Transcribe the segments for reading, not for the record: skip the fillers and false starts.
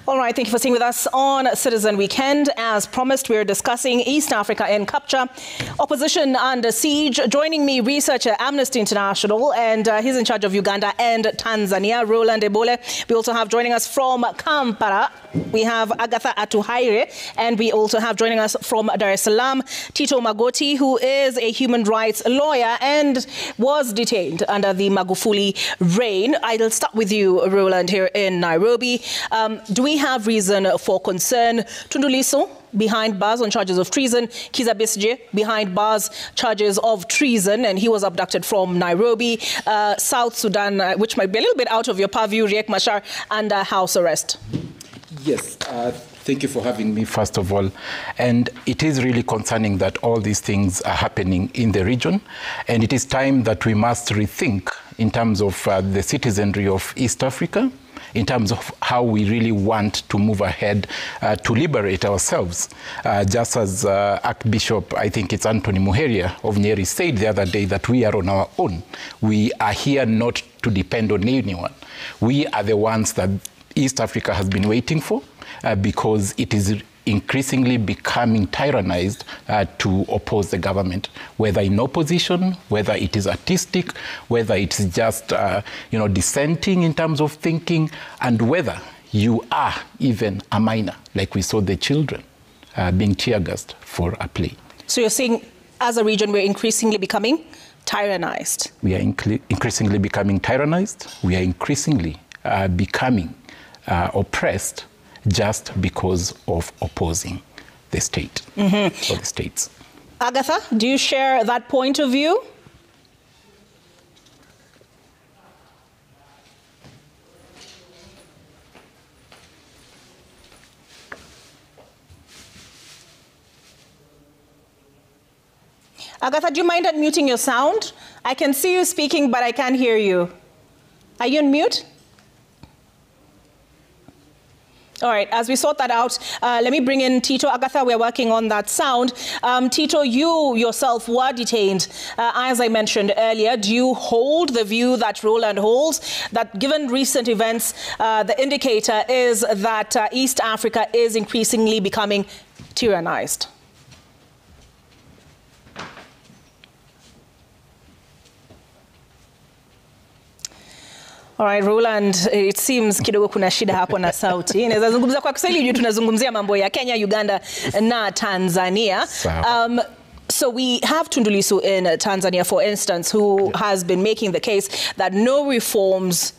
All right, thank you for staying with us on Citizen Weekend. As promised, we're discussing East Africa in capture, opposition under siege. Joining me, researcher Amnesty International, and he's in charge of Uganda and Tanzania, Roland Ebole. We also have joining us from Kampala, we have Agatha Atuhaire, and we also have joining us from Dar es Salaam, Tito Magoti, who is a human rights lawyer and was detained under the Magufuli reign. I'll start with you, Roland, here in Nairobi. Do we have reason for concern? Tundu Lissu behind bars on charges of treason, Kizza Besigye behind bars charges of treason, and he was abducted from Nairobi. South Sudan, which might be a little bit out of your purview, Riek Machar under house arrest. Yes, thank you for having me, first of all. And it is really concerning that all these things are happening in the region, and it is time that we must rethink in terms of the citizenry of East Africa, in terms of how we really want to move ahead to liberate ourselves. Just as Archbishop, I think it's Anthony Muheria of Nyeri, said the other day that we are on our own. We are here not to depend on anyone. We are the ones that East Africa has been waiting for because it is increasingly becoming tyrannized to oppose the government, whether in opposition, whether it is artistic, whether it is just dissenting in terms of thinking, and whether you are even a minor, like we saw the children being tear-gassed for a play. So you're saying, as a region, we're increasingly becoming tyrannized? We are increasingly becoming tyrannized. We are increasingly becoming oppressed just because of opposing the state or the states. Agatha, do you share that point of view? Agatha, do you mind unmuting your sound? I can see you speaking, but I can't hear you. Are you on mute? All right, as we sort that out, let me bring in Tito. Agatha, we're working on that sound. Tito, you yourself were detained. As I mentioned earlier, do you hold the view that Roland holds, that given recent events, the indicator is that East Africa is increasingly becoming tyrannized? All right, Roland, it seems kidogo kuna shida hapo na sauti. Inaweza zungumza kwa Kiswahili, tunazungumzia mambo ya Kenya, Uganda na Tanzania. So we have Tundu Lissu in Tanzania, for instance, who has been making the case that no reforms,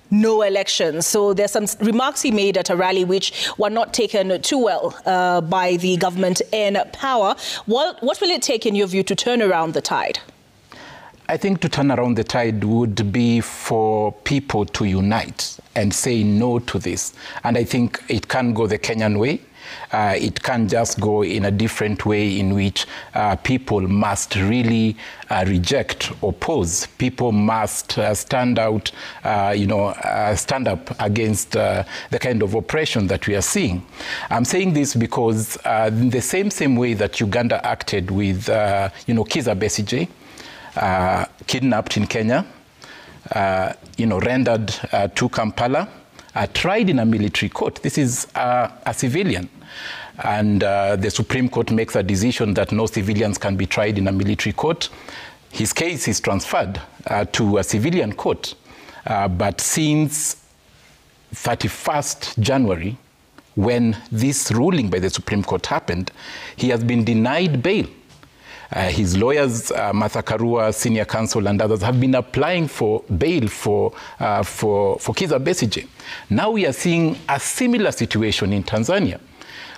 no elections. So there's some remarks he made at a rally which were not taken too well by the government in power. What will it take, in your view, to turn around the tide? I think to turn around the tide would be for people to unite and say no to this. And I think it can go the Kenyan way. It can just go in a different way in which people must really reject, oppose. People must stand out, stand up against the kind of oppression that we are seeing. I'm saying this because in the same way that Uganda acted with, Kizza Besigye, kidnapped in Kenya, rendered to Kampala, tried in a military court. This is a civilian. And the Supreme Court makes a decision that no civilians can be tried in a military court. His case is transferred to a civilian court. But since 31st January, when this ruling by the Supreme Court happened, he has been denied bail. His lawyers, Martha Karua, senior counsel, and others have been applying for bail for Kizza Besigye. Now we are seeing a similar situation in Tanzania,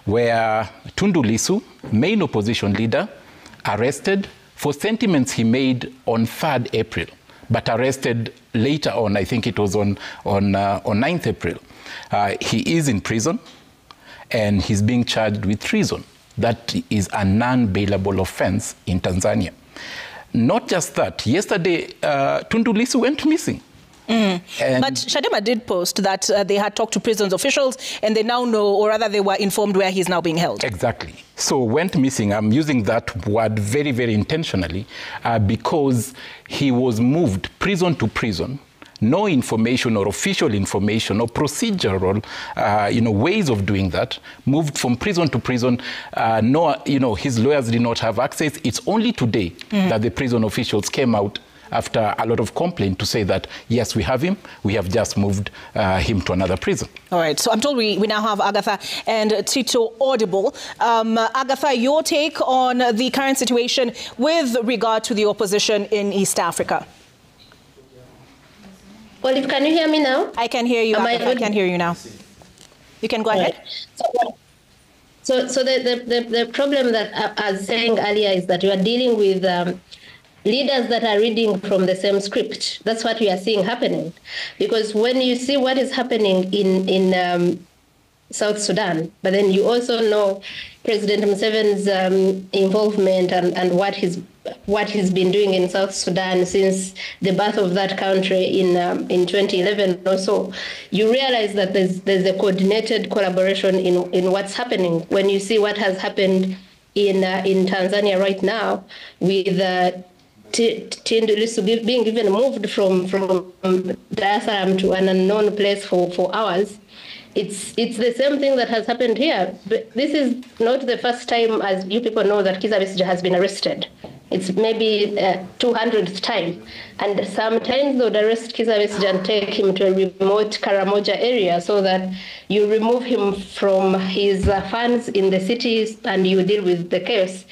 where Tundu Lissu, main opposition leader, arrested for sentiments he made on 3rd April, but arrested later on. I think it was on 9th April. He is in prison, and he's being charged with treason. That is a non-bailable offense in Tanzania. Not just that. Yesterday, Tundu Lissu went missing. But Chadema did post that they had talked to prison officials and they now know, or rather they were informed where he's now being held. Exactly. So went missing. I'm using that word very, very intentionally because he was moved prison to prison no information or official information or procedural, ways of doing that, moved from prison to prison. His lawyers did not have access. It's only today that the prison officials came out after a lot of complaint to say that, yes, we have him. We have just moved him to another prison. All right. So I'm told we now have Agatha and Tito audible. Agatha, your take on the current situation with regard to the opposition in East Africa? Olive, can you hear me now? I can hear you, Agatha. I can hear you now. You can go ahead. So the problem that I was saying earlier is that you are dealing with leaders that are reading from the same script. That's what we are seeing happening. Because when you see what is happening in South Sudan, but then you also know President Museveni's involvement and what he's been doing in South Sudan since the birth of that country in 2011 or so, you realize that there's a coordinated collaboration in what's happening. When you see what has happened in Tanzania right now with Tundu Lissu being even moved from Dar es Salaam to an unknown place for hours, it's the same thing that has happened here. But this is not the first time, as you people know, that Kizza Besigye has been arrested. It's maybe 200th time. And sometimes they would arrest Kizza Besigye and take him to a remote Karamoja area so that you remove him from his funds in the cities and you deal with the chaos.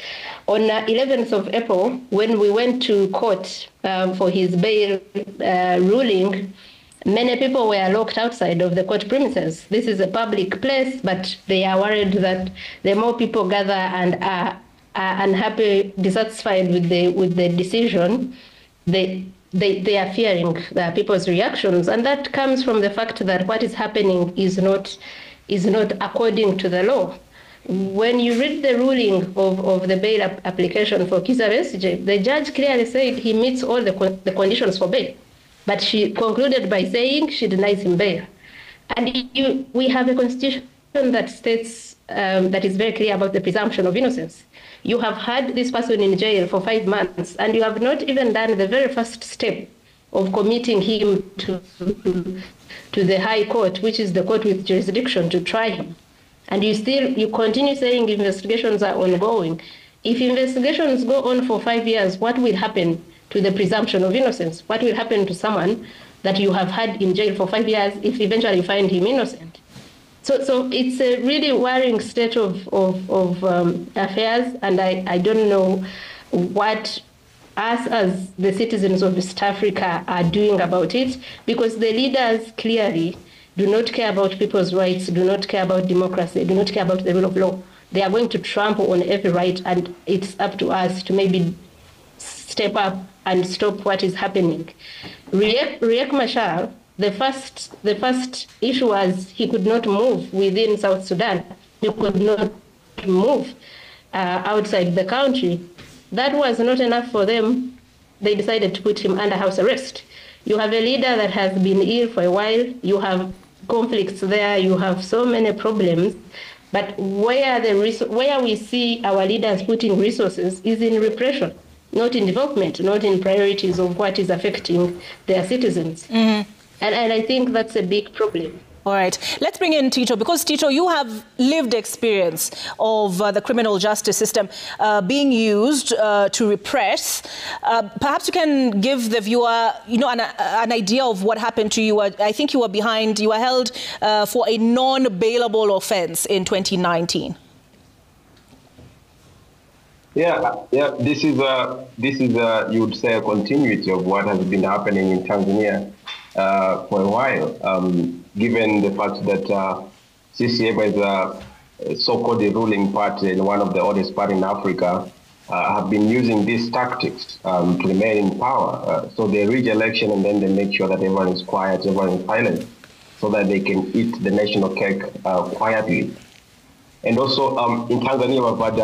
On 11th of April, when we went to court for his bail ruling, many people were locked outside of the court premises. This is a public place, but they are worried that the more people gather and are unhappy, dissatisfied with the decision, they are fearing people's reactions, and that comes from the fact that what is happening is not according to the law. When you read the ruling of the bail application for Kizza Besigye, the judge clearly said he meets all the conditions for bail, but she concluded by saying she denies him bail. And we have a constitution that states that is very clear about the presumption of innocence. You have had this person in jail for 5 months, and you have not even done the very first step of committing him to the High Court, which is the court with jurisdiction to try him. And you continue saying investigations are ongoing. If investigations go on for 5 years, what will happen to the presumption of innocence? What will happen to someone that you have had in jail for 5 years if eventually you find him innocent? So it's a really worrying state of affairs, and I don't know what us as the citizens of East Africa are doing about it, because the leaders clearly do not care about people's rights, do not care about democracy, do not care about the rule of law. They are going to trample on every right, and it's up to us to maybe step up and stop what is happening. Riek Machar, the first issue was he could not move within South Sudan. He could not move outside the country. That was not enough for them. They decided to put him under house arrest. You have a leader that has been ill for a while. You have conflicts there. You have so many problems. But where we see our leaders putting resources is in repression, not in development, not in priorities of what is affecting their citizens. Mm-hmm. And I think that's a big problem. All right. Let's bring in Tito, because Tito, you have lived experience of the criminal justice system being used to repress. Perhaps you can give the viewer, an idea of what happened to you. I think you were held for a non-bailable offense in 2019. Yeah. This is you would say a continuity of what has been happening in Tanzania for a while, given the fact that CCM is a so-called ruling party and one of the oldest parties in Africa, have been using these tactics to remain in power. So they rig election and then they make sure that everyone is quiet, everyone is silent, so that they can eat the national cake quietly. And also in Tanzania, we've had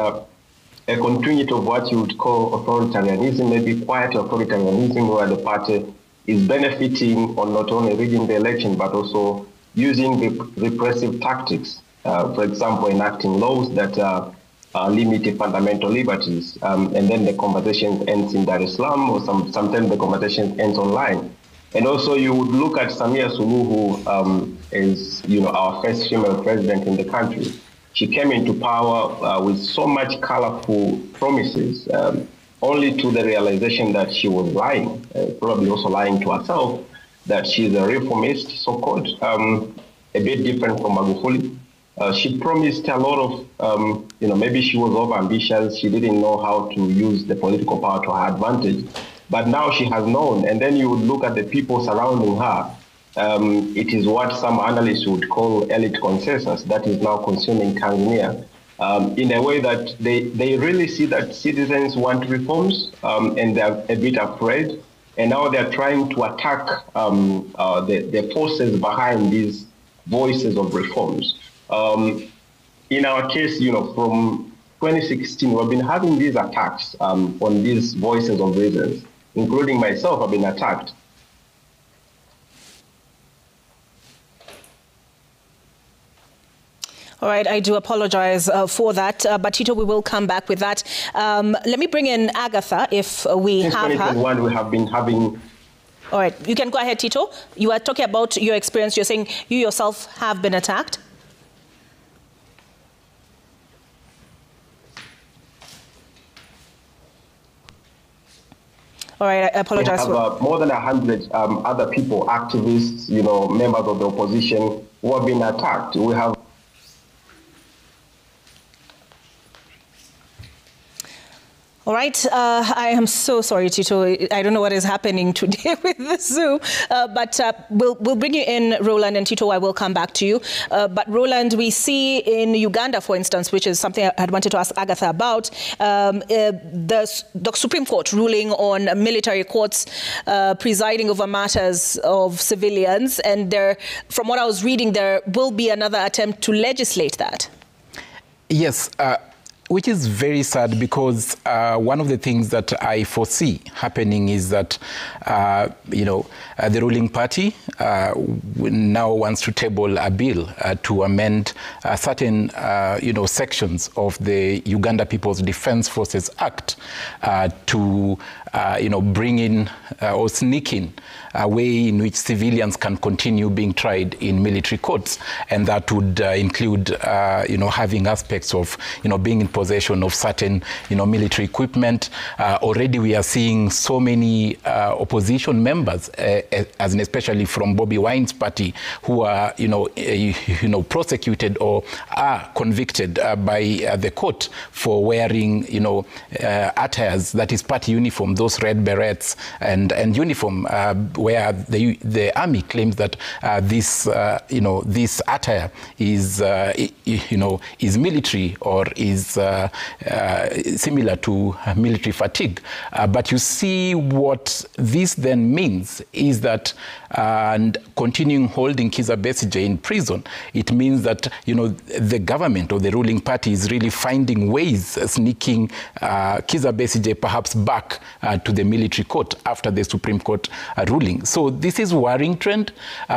a continuity of what you would call authoritarianism, maybe quiet authoritarianism, where the party is benefiting on not only rigging the election, but also using the repressive tactics, for example, enacting laws that limit fundamental liberties, and then the conversation ends in Dar es Salaam, or sometimes the conversation ends online. And also, you would look at Samia Suluhu as our first female president in the country. She came into power with so much colorful promises, only to the realization that she was lying, probably also lying to herself, that she's a reformist, so-called, a bit different from Magufuli. She promised a lot of, maybe she was overambitious. She didn't know how to use the political power to her advantage. But now she has known. And then you would look at the people surrounding her. It is what some analysts would call elite consensus that is now consuming Tanzania in a way that they really see that citizens want reforms and they're a bit afraid. And now they're trying to attack the forces behind these voices of reforms. In our case, from 2016, we've been having these attacks on these voices of reasons, including myself. I've been attacked. All right, I do apologize for that, but Tito, we will come back with that. Let me bring in Agatha, if we have her. Since 2021, we have been having... All right, you can go ahead, Tito. You are talking about your experience. You're saying you yourself have been attacked. All right, I apologize. We have more than 100 other people, activists, members of the opposition, who have been attacked. We have... All right, I am so sorry, Tito. I don't know what is happening today with the Zoom, but we'll bring you in, Roland, and Tito, I will come back to you. But Roland, we see in Uganda, for instance, which is something I had wanted to ask Agatha about, the Supreme Court ruling on military courts presiding over matters of civilians, and there, from what I was reading, there will be another attempt to legislate that. Yes. Which is very sad, because one of the things that I foresee happening is that, the ruling party now wants to table a bill to amend certain, sections of the Uganda People's Defense Forces Act to, bring in or sneak in a way in which civilians can continue being tried in military courts. And that would include, having aspects of, being in possession of certain, military equipment. Already we are seeing so many opposition members, as in especially from Bobi Wine's party, who are, prosecuted or are convicted by the court for wearing, attires, that is party uniform, those red berets and uniform, where the army claims that this attire is, is military or is similar to military fatigue. But you see what this then means is that and continuing holding Kizza Besigye in prison, it means that, the government or the ruling party is really finding ways, sneaking Kizza Besigye perhaps back to the military court after the Supreme Court ruling. So this is a worrying trend.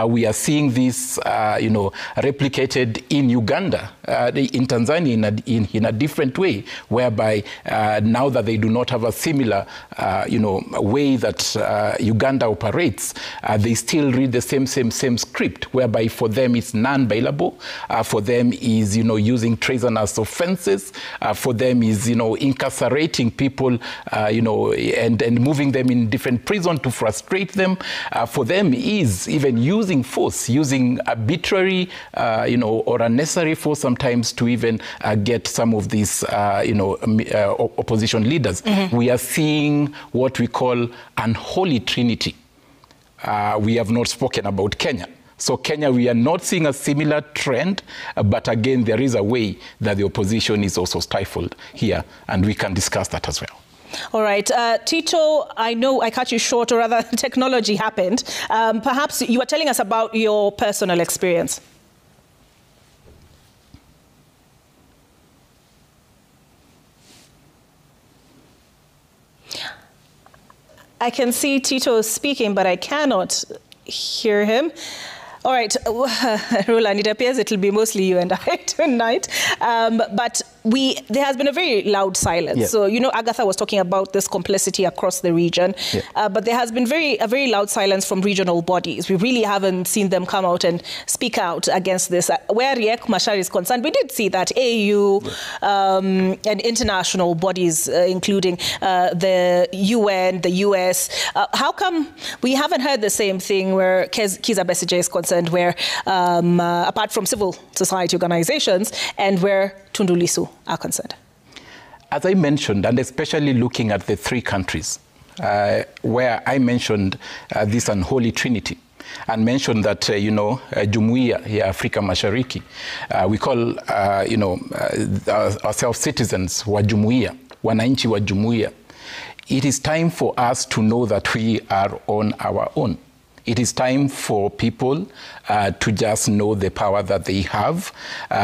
We are seeing this, replicated in Uganda, in Tanzania in a different way, whereby now that they do not have a similar, way that Uganda operates, they still read the same script, whereby for them it's non-bailable, for them is, using treasonous offenses, for them is, incarcerating people, and moving them in different prison to frustrate them. For them is even using force, using arbitrary, or unnecessary force sometimes to even get some of these, opposition leaders. Mm-hmm. We are seeing what we call unholy trinity. We have not spoken about Kenya. So Kenya, we are not seeing a similar trend, but again, there is a way that the opposition is also stifled here, and we can discuss that as well. All right. Tito, I know I cut you short, or rather technology happened. Perhaps you were telling us about your personal experience. I can see Tito speaking, but I cannot hear him. All right, Roland, it appears it will be mostly you and I tonight. But there has been a very loud silence. Yeah. So, Agatha was talking about this complicity across the region, but there has been a very loud silence from regional bodies. We really haven't seen them come out and speak out against this. Where Riek Machar is concerned, we did see that AU and international bodies, including the UN, the US. How come we haven't heard the same thing where Kizza Besigye is concerned, where apart from civil society organizations and where Tundu Lissu are concerned? As I mentioned, and especially looking at the three countries, where I mentioned this unholy trinity, and mentioned that, Jumuiya ya Afrika Mashariki, we call, ourselves citizens wa Jumuiya, wananchi wa Jumuiya. It is time for us to know that we are on our own. It is time for people to just know the power that they have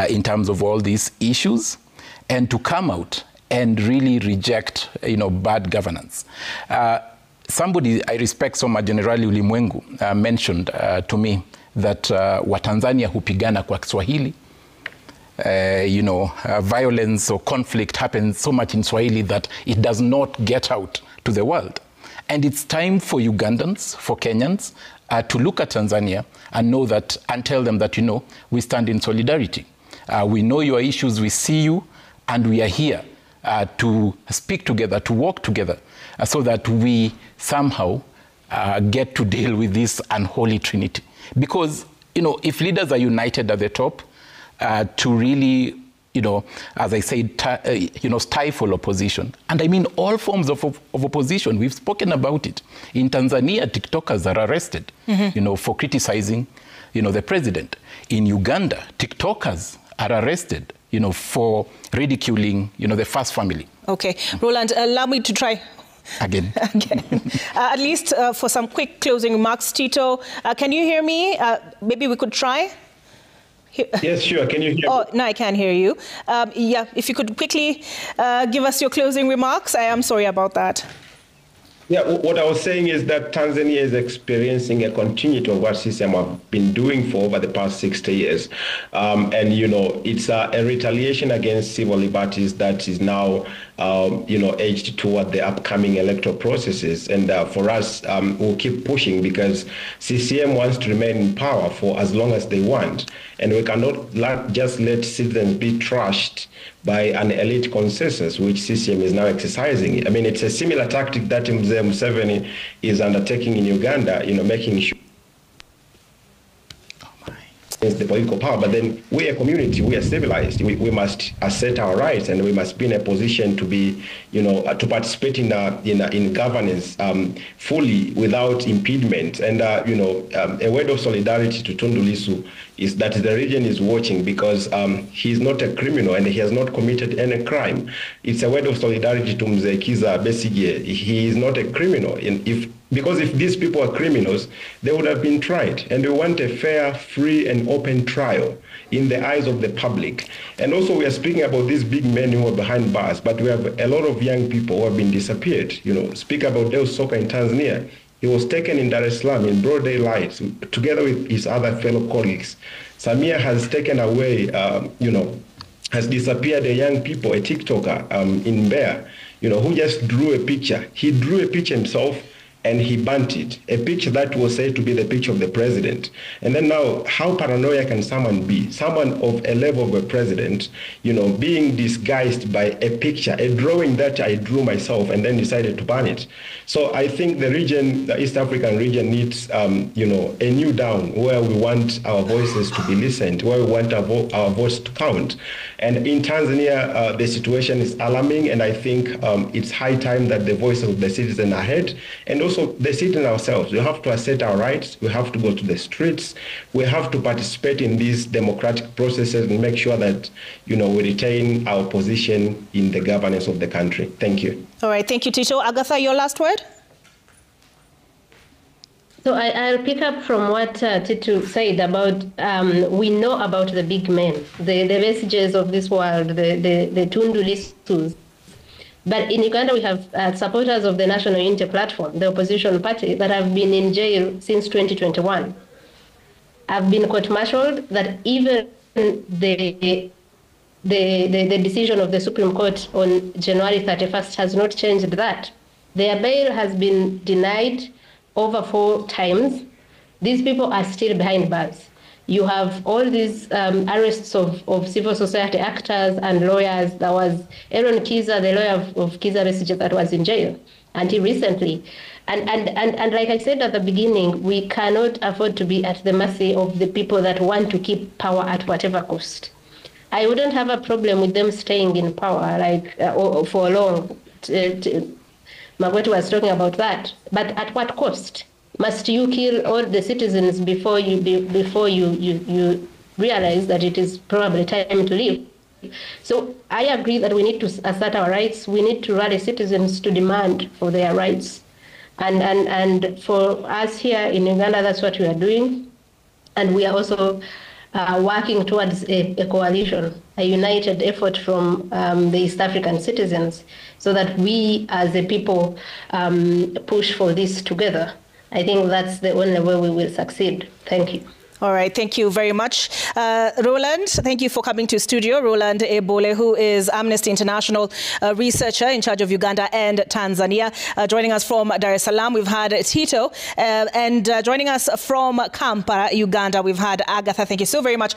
in terms of all these issues, and to come out and really reject, bad governance. Somebody I respect so much, Generali Ulimwengu, mentioned to me that Watanzania hupigana kwa Kiswahili. Violence or conflict happens so much in Swahili that it does not get out to the world. And it's time for Ugandans, for Kenyans, to look at Tanzania and know that, and tell them that, we stand in solidarity. We know your issues, we see you, and we are here to speak together, to work together, so that we somehow get to deal with this unholy trinity. Because, if leaders are united at the top to really, as I said, stifle opposition. And I mean all forms of opposition. We've spoken about it. In Tanzania, TikTokers are arrested, for criticizing, the president. In Uganda, TikTokers are arrested, for ridiculing, the first family. Okay. Roland, allow me to try. Again. At least for some quick closing remarks, Tito, can you hear me? Maybe we could try. Yes, sure. Can you hear me? Oh, no, I can't hear you. If you could quickly give us your closing remarks. I am sorry about that. Yeah, what I was saying is that Tanzania is experiencing a continuity of what CCM have been doing for over the past 60 years. It's a retaliation against civil liberties that is now, edged toward the upcoming electoral processes. And for us, we'll keep pushing because CCM wants to remain in power for as long as they want. And we cannot just let citizens be trashed by an elite consensus, which CCM is now exercising. I mean, it's a similar tactic that Mzee Museveni is undertaking in Uganda, making sure the political power. But then we are a community, we are civilized. We must assert our rights, and we must be in a position to be, to participate in governance fully without impediment. And, a word of solidarity to Tundu Lissu is that the region is watching because he is not a criminal and he has not committed any crime. It's a word of solidarity to Mzee Kizza Besigye. He is not a criminal. Because if these people are criminals, they would have been tried. And we want a fair, free, and open trial in the eyes of the public. And also we are speaking about these big men who are behind bars, but we have a lot of young people who have been disappeared. Speak about Deus Soka in Tanzania. He was taken in Dar es Salaam in broad daylight together with his other fellow colleagues. Samia has taken away, has disappeared a young people, a TikToker in Mbeya, who just drew a picture. He drew a picture himself and he burnt it, a picture that was said to be the picture of the president. And then now, how paranoid can someone be? Someone of a level of a president, being disguised by a picture, a drawing that I drew myself and then decided to burn it. So I think the region, the East African region needs, a new dawn where we want our voices to be listened, where we want our voice to count. And in Tanzania, the situation is alarming, and I think it's high time that the voice of the citizen are heard. And also the citizen ourselves, we have to assert our rights, we have to go to the streets, we have to participate in these democratic processes and make sure that, we retain our position in the governance of the country. Thank you. All right, thank you, Tito. Agatha, your last word? So I'll pick up from what Tito said about, we know about the big men, the messages of this world, the Tundu Lissus. But in Uganda, we have supporters of the National Unity Platform, the opposition party, that have been in jail since 2021. Have been court-martialed, that even the the decision of the Supreme Court on January 31st has not changed that. Their bail has been denied over 4 times. These people are still behind bars. You have all these arrests of civil society actors and lawyers. There was Aaron Kiza, the lawyer of Kiza Besigye, that was in jail until recently. And like I said at the beginning, we cannot afford to be at the mercy of the people that want to keep power at whatever cost. I wouldn't have a problem with them staying in power for long. Magwetu was talking about that. But at what cost? Must you kill all the citizens before you realize that it is probably time to leave? So I agree that we need to assert our rights. We need to rally citizens to demand for their rights. And for us here in Uganda, that's what we are doing. And we are also working towards a coalition, a united effort from the East African citizens, so that we as a people push for this together. I think that's the only way we will succeed. Thank you. All right, thank you very much. Roland, thank you for coming to studio. Roland Ebole, who is Amnesty International researcher in charge of Uganda and Tanzania. Joining us from Dar es Salaam, we've had Tito. And joining us from Kampala, Uganda, we've had Agatha. Thank you so very much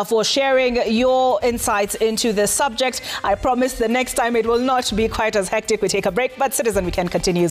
for sharing your insights into this subject. I promise the next time it will not be quite as hectic. We take a break, but Citizen Weekend continues.